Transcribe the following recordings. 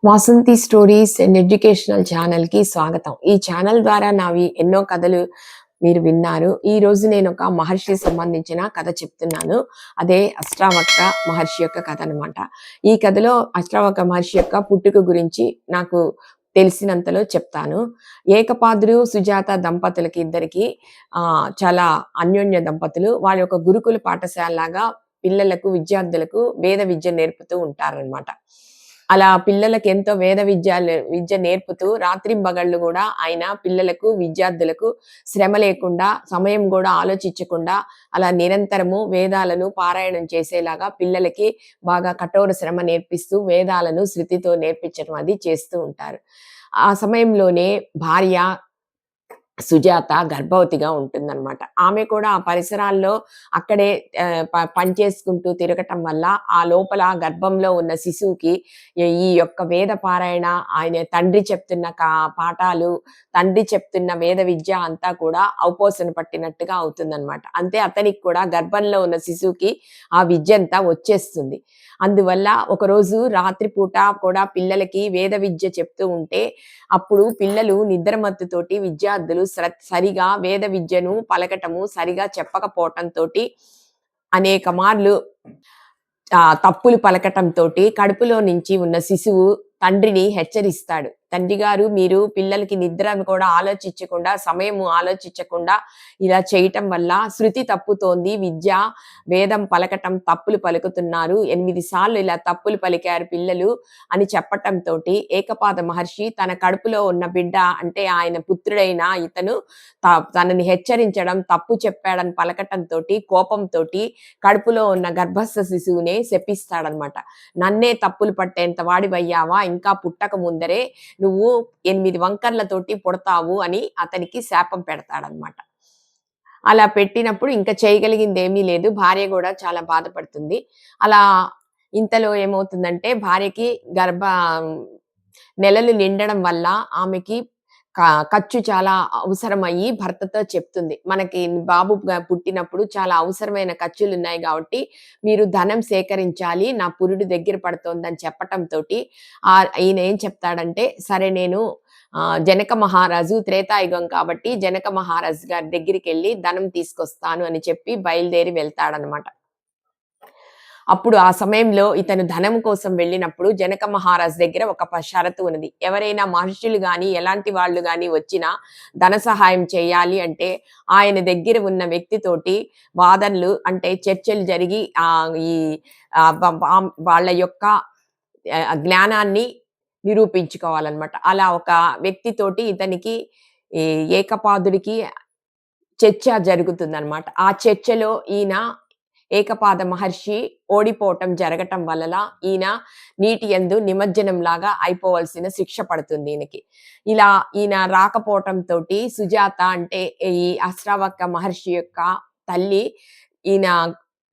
Vasanthi stories and educational ఛానల్‌కి స్వాగతం. ఈ ఛానల్ ద్వారా నావి ఎన్నో కథలు మీరు విన్నారు. ఈరోజు నేనొక మహర్షికి సంబంధించిన కథ చెప్తున్నాను. అదే అష్టావక్ర మహర్షి యొక్క కథ అనమాట. ఈ కథలో అష్టావక్ర మహర్షి యొక్క పుట్టుక గురించి నాకు తెలిసినంతలో చెప్తాను. ఏకపాదుడు, సుజాత దంపతులకి ఇద్దరికీ చాలా అన్యోన్య దంపతులు. వాళ్ళ యొక్క గురుకుల పాఠశాలలాగా పిల్లలకు, విద్యార్థులకు వేద విద్య నేర్పుతూ ఉంటారనమాట. అలా పిల్లలకి ఎంతో విద్య నేర్పుతూ రాత్రింబగళ్ళు కూడా ఆయన పిల్లలకు, విద్యార్థులకు శ్రమ లేకుండా, సమయం కూడా ఆలోచించకుండా అలా నిరంతరము వేదాలను పారాయణం చేసేలాగా పిల్లలకి బాగా కఠోర శ్రమ నేర్పిస్తూ వేదాలను శృతితో నేర్పించడం అది చేస్తూ ఉంటారు. ఆ సమయంలోనే భార్య సుజాత గర్భవతిగా ఉంటుందన్నమాట. ఆమె కూడా ఆ పరిసరాల్లో అక్కడే పని చేసుకుంటూ తిరగటం వల్ల ఆ లోపల గర్భంలో ఉన్న శిశువుకి ఈ యొక్క వేద పారాయణ, ఆయన తండ్రి చెప్తున్న పాఠాలు, తండ్రి చెప్తున్న వేద విద్య అంతా కూడా అవపోసన పట్టినట్టుగా అవుతుందన్నమాట. అంతే అతనికి కూడా గర్భంలో ఉన్న శిశువుకి ఆ విద్య అంతా వచ్చేస్తుంది. అందువల్ల ఒకరోజు రాత్రిపూట కూడా పిల్లలకి వేద విద్య చెప్తూ ఉంటే అప్పుడు పిల్లలు నిద్రమత్తుతోటి విద్యార్థులు సరిగా వేద విద్యను పలకటము సరిగా చెప్పకపోవటంతోటి అనేక మార్లు తప్పులు పలకటంతోటి కడుపులో నుంచి ఉన్న శిశువు తండ్రిని హెచ్చరిస్తాడు. తండ్రి గారు, మీరు పిల్లలకి నిద్ర కూడా ఆలోచించకుండా, సమయము ఆలోచించకుండా ఇలా చేయటం వల్ల శృతి తప్పుతోంది, విద్య వేదం పలకటం తప్పులు పలుకుతున్నారు, 8 సార్లు ఇలా తప్పులు పలికారు పిల్లలు అని చెప్పటంతో ఏకపాద మహర్షి తన కడుపులో ఉన్న బిడ్డ అంటే ఆయన పుత్రుడైన ఇతను తనని హెచ్చరించడం, తప్పు చెప్పాడని పలకటంతో కోపంతో కడుపులో ఉన్న గర్భస్థ శిశువునే శపిస్తాడనమాట. నన్నే తప్పులు పట్టేంత వాడివయ్యావా, ఇంకా పుట్టక ముందరే నువ్వు 8 వంకర్లతోటి పుడతావు అని అతనికి శాపం పెడతాడనమాట. అలా పెట్టినప్పుడు ఇంకా చేయగలిగింది ఏమీ లేదు. భార్య కూడా చాలా బాధపడుతుంది. అలా ఇంతలో ఏమవుతుందంటే భార్యకి నెలలు నిండడం వల్ల ఆమెకి ఖర్చు చాలా అవసరమయ్యి భర్తతో చెప్తుంది. మనకి బాబు పుట్టినప్పుడు చాలా అవసరమైన ఖర్చులున్నాయి కాబట్టి మీరు ధనం సేకరించాలి, నా పురుడు దగ్గర పడుతోందని చెప్పటంతోటి ఈయన ఏం చెప్తాడంటే, సరే నేను జనక మహారాజు త్రేతాయుగం కాబట్టి జనక మహారాజు గారి దగ్గరికెళ్ళి ధనం తీసుకొస్తాను అని చెప్పి బయలుదేరి వెళ్తాడనమాట. అప్పుడు ఆ సమయంలో ఇతను ధనం కోసం వెళ్ళినప్పుడు జనక మహారాజ్ దగ్గర ఒక షరతు ఉన్నది. ఎవరైనా మహర్షులు గాని, ఎలాంటి వాళ్ళు గాని వచ్చినా ధన సహాయం చేయాలి అంటే ఆయన దగ్గర ఉన్న వ్యక్తితోటి వాదనలు అంటే చర్చలు జరిగి ఈ వాళ్ళ యొక్క జ్ఞానాన్ని నిరూపించుకోవాలన్నమాట. అలా ఒక వ్యక్తితోటి ఇతనికి ఈ ఏకపాదుడికి చర్చ జరుగుతుందన్నమాట. ఆ చర్చలో ఈయన ఏకపాద మహర్షి ఓడిపోవటం జరగటం వల్ల ఈయన నీటి యందు నిమజ్జనం లాగా అయిపోవలసిన శిక్ష పడుతుంది ఈయనకి. ఇలా ఈయన రాకపోవటంతో సుజాత అంటే ఈ అష్టావక్ర మహర్షి యొక్క తల్లి ఈయన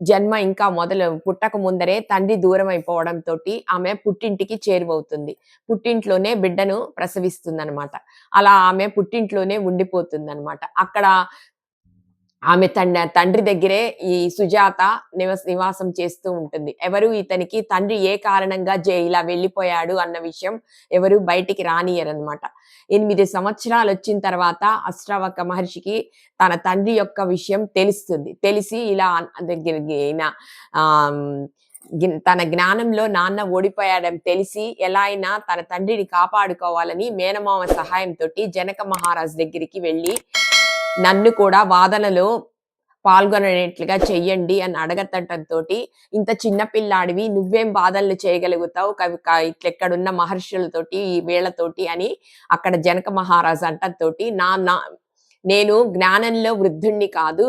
జన్మ ఇంకా పుట్టక ముందరే తండ్రి దూరం అయిపోవడంతో ఆమె పుట్టింటికి చేరువవుతుంది. పుట్టింట్లోనే బిడ్డను ప్రసవిస్తుందన్నమాట. అలా ఆమె పుట్టింట్లోనే ఉండిపోతుందన్నమాట. అక్కడ ఆమె తండ్రి దగ్గరే ఈ సుజాత నివాసం చేస్తూ ఉంటుంది. ఎవరు ఇతనికి తండ్రి ఏ కారణంగా ఇలా వెళ్ళిపోయాడు అన్న విషయం ఎవరు బయటికి రానియరనమాట. 8 సంవత్సరాలు వచ్చిన తర్వాత అష్టావక్ర మహర్షికి తన తండ్రి యొక్క విషయం తెలుస్తుంది. తెలిసి ఇలా తన జ్ఞానంలో నాన్న ఓడిపోయాడని తెలిసి ఎలా అయినా తన తండ్రిని కాపాడుకోవాలని మేనమామ సహాయంతో జనక మహారాజ్ దగ్గరికి వెళ్ళి నన్ను కూడా వాదనలో పాల్గొనేట్లుగా చెయ్యండి అని అడగటంతో ఇంత చిన్న పిల్లాడివి నువ్వేం వాదనలు చేయగలుగుతావు ఇట్లెక్కడున్న మహర్షులతోటి వీళ్ళతోటి అని అక్కడ జనక మహారాజు అంటతోటి నేను జ్ఞానంలో వృద్ధుణ్ణి కాదు,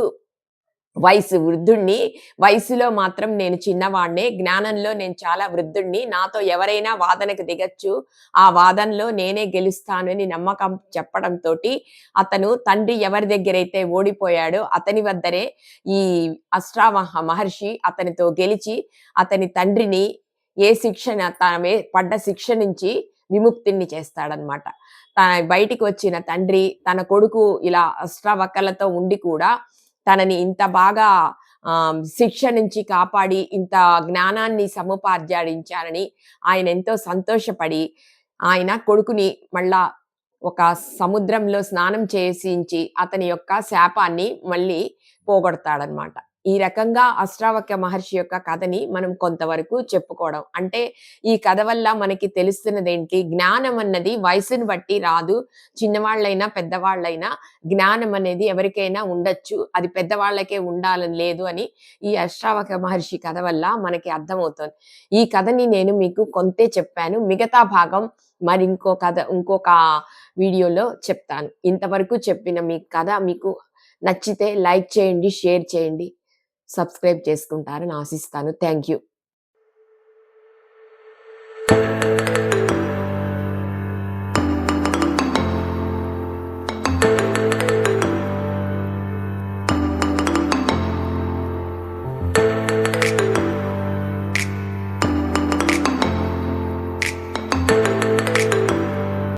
వృద్ధుణ్ణి, వయసులో మాత్రం నేను చిన్నవాడినే, జ్ఞానంలో నేను చాలా వృద్ధుణ్ణి, నాతో ఎవరైనా వాదనకు దిగచ్చు, ఆ వాదనలో నేనే గెలుస్తాను అని నమ్మకం చెప్పడంతో అతను తండ్రి ఎవరి దగ్గరైతే ఓడిపోయాడో అతని వద్దనే ఈ మహర్షి అతనితో గెలిచి అతని తండ్రిని పడ్డ శిక్ష నుంచి విముక్తిని చేస్తాడనమాట. బయటికి వచ్చిన తండ్రి తన కొడుకు ఇలా అష్టావక్రలతో ఉండి కూడా తనని ఇంత బాగా శిక్ష నుంచి కాపాడి ఇంత జ్ఞానాన్ని సముపార్జాడించారని ఆయన ఎంతో సంతోషపడి ఆయన కొడుకుని మళ్ళా ఒక సముద్రంలో స్నానం చేసించి అతని యొక్క శాపాన్ని మళ్ళీ పోగొడతాడనమాట. ఈ రకంగా అష్టావక్ర మహర్షి యొక్క కథని మనం కొంతవరకు చెప్పుకోవడం. అంటే ఈ కథ వల్ల మనకి తెలుస్తున్నదేంటి? జ్ఞానం అన్నది వయసుని బట్టి రాదు. చిన్నవాళ్ళైనా, పెద్దవాళ్ళైనా జ్ఞానం అనేది ఎవరికైనా ఉండొచ్చు. అది పెద్దవాళ్ళకే ఉండాలని లేదు అని ఈ అష్టావక్ర మహర్షి కథ వల్ల మనకి అర్థమవుతుంది. ఈ కథని నేను మీకు కొంతే చెప్పాను. మిగతా భాగం మరి ఇంకొక వీడియోలో చెప్తాను. ఇంతవరకు చెప్పిన మీ కథ మీకు నచ్చితే లైక్ చేయండి, షేర్ చేయండి, సబ్స్క్రైబ్ చేసుకుంటారని ఆశిస్తాను. Thank you.